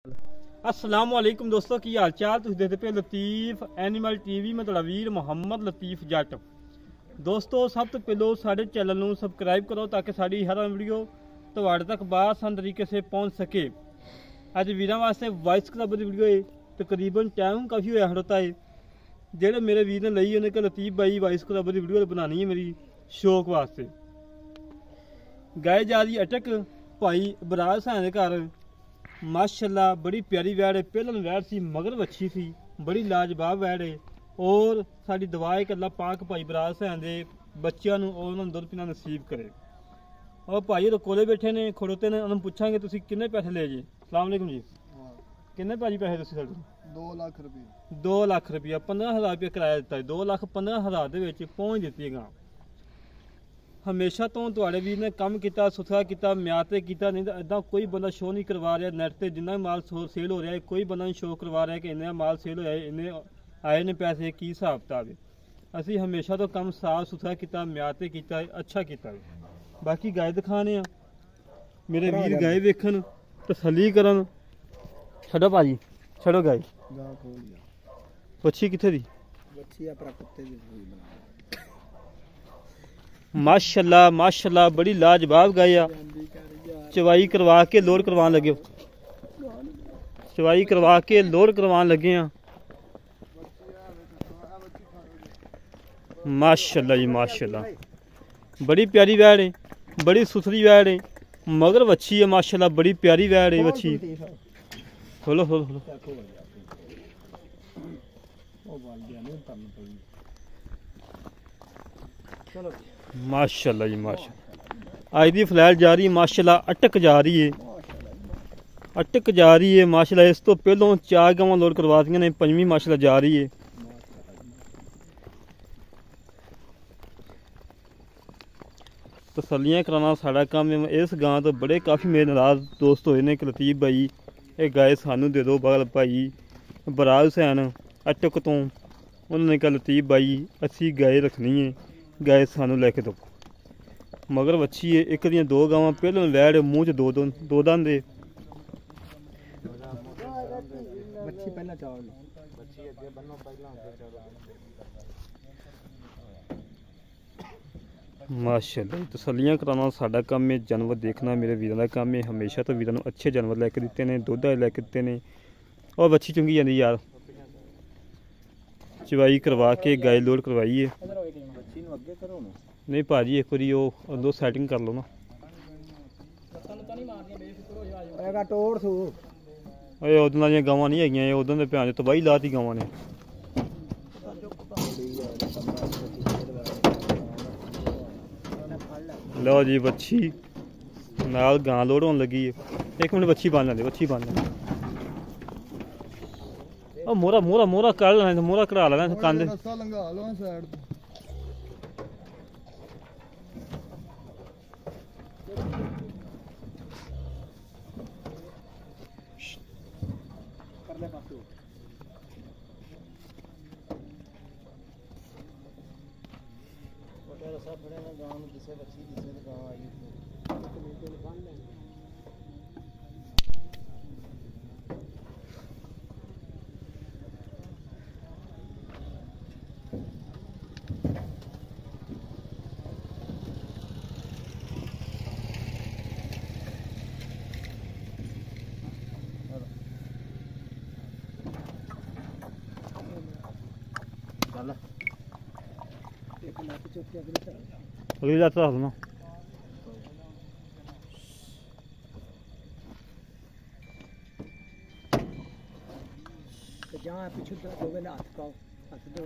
अस्सलाम वालेकुम दोस्तों की हाल चाल। तुम देखते पे लतीफ एनिमल टीवी में तुहाडा वीर मुहम्मद लतीफ जट। दोस्तों सब तो पहलो साडे चैनल नूं सबसक्राइब करो ताकि साडी हर वीडियो तुहाडे तक बाआसान तरीके से पहुँच सके। अज वीरां वास्ते वॉइस क्लब की वीडियो है, तकरीबन टाइम काफ़ी होया खड़ोता है। जेह्ड़े मेरे वीर ने लई उन्हें कि लतीफ भाई वॉइस क्लब की वीडियो बनानी है मेरी शौक वास्ते। गाय जा रही अटक भाई बराज सां दे घर। माशाल्लाह बड़ी प्यारी वैड़ है, पहलन वैड़ सी मगर वच्छी सी, बड़ी लाजवाब वैड़ है। और साड़ी दुआ है कि अल्लाह पाक भाई बराज सां दे बच्चों उन्होंने दुध पीना नसीब करे। और भाई तो कोले बैठे ने खड़ोते ने, उन्होंने पूछांगे तुसीं किन्ने पैसे ले जी। सलाम अलैकुम जी। किन्ने भाजी पैसे तुसीं साडे 2 लाख रुपये 2 लाख रुपया 15,000 रुपया किराया दिता है। 2,15,000 दे विच पहुंच दित्ती गां। हमेशा तो तुहाडे वीर ने काम किया, सुथरा किया, म्यार ते किया, नहीं तो इदा कोई बंदा शो नहीं करवा रहा। नैट ते जिन्ना माल सेल हो रहा है कोई बंदा नहीं शो करवा रहा है कि इन्ना माल सेल होया, इन्ने आए ने पैसे, की हिसाब किताब है। असी हमेशा तो काम साफ सुथरा किया, म्यार ते किया, अच्छा किया। बाकी गाय दिखाने आ, मेरे वीर गाय वेखन तसल्ली करन। छड़ो भाजी छड़ो गाय बच्ची कित्थे दी? माशाल्लाह माशाल्लाह बड़ी लाजवाब गाय आ। चवाई करवा के लोड करवान लगे, चवाई करवा के लोड करवान लगे हैं। माशाल्लाह जी माशाल्लाह बड़ी प्यारी वैड़ है, बड़ी सुथरी वैड़ है, मगर वच्छी है माशाल्लाह बड़ी प्यारी वैड़ है वच्छी। खोलो खोलो खोलो। माशाल्लाह जी माशाल्लाह आज दी फ्लैट जा रही है माशाल्लाह, अटक जा रही है, अटक जा रही है माशाल्लाह। इस तो पहलों 4 गावां लोड करवा दियां ने, 5वीं माशाल्लाह जा रही है। तसल्लियां कराना साड़ा काम है। इस गां तो बड़े काफ़ी मेरे नाराज दोस्त होए ने कि लतीफ भाई ये गाय सानू दे दो। बगल भाई बराज हुसैन अटक तो उन्होंने कहा लतीफ भाई असी गाय रखनी है, गाय सानू लैके दो। मगर वच्छी है, एक दियां 2 गावां, पहलों वैड़ मूँह च दो दंद है। माशाल्लाह तसल्लियां कराना साडा काम है, जानवर देखना मेरे वीरां दा काम है। हमेशा तो वीरां नूं अच्छे जानवर लैके दित्ते ने, दुध लैके दित्ते ने। और बच्ची चुंगी जाती यार, चवाई करवा के गाय लोड करवाई है। नहीं भाजी एक बारी वो सैटिंग कर लो ना। उदन दियां गावां नहीं है, उदन दे भैन तबाही लाती गावां ने। लो जी बच्ची नाल गां लोड होने लगी है। एक मिनट बच्ची बन लेंदे, बच्ची बन लेंदे। मोरा मोरा मोरा कर लेना, मोरा कढ़ा लेना कंध। अगली रात रख लो ना। जहाँ पीछे दो हाथ पाओ, हाथ दो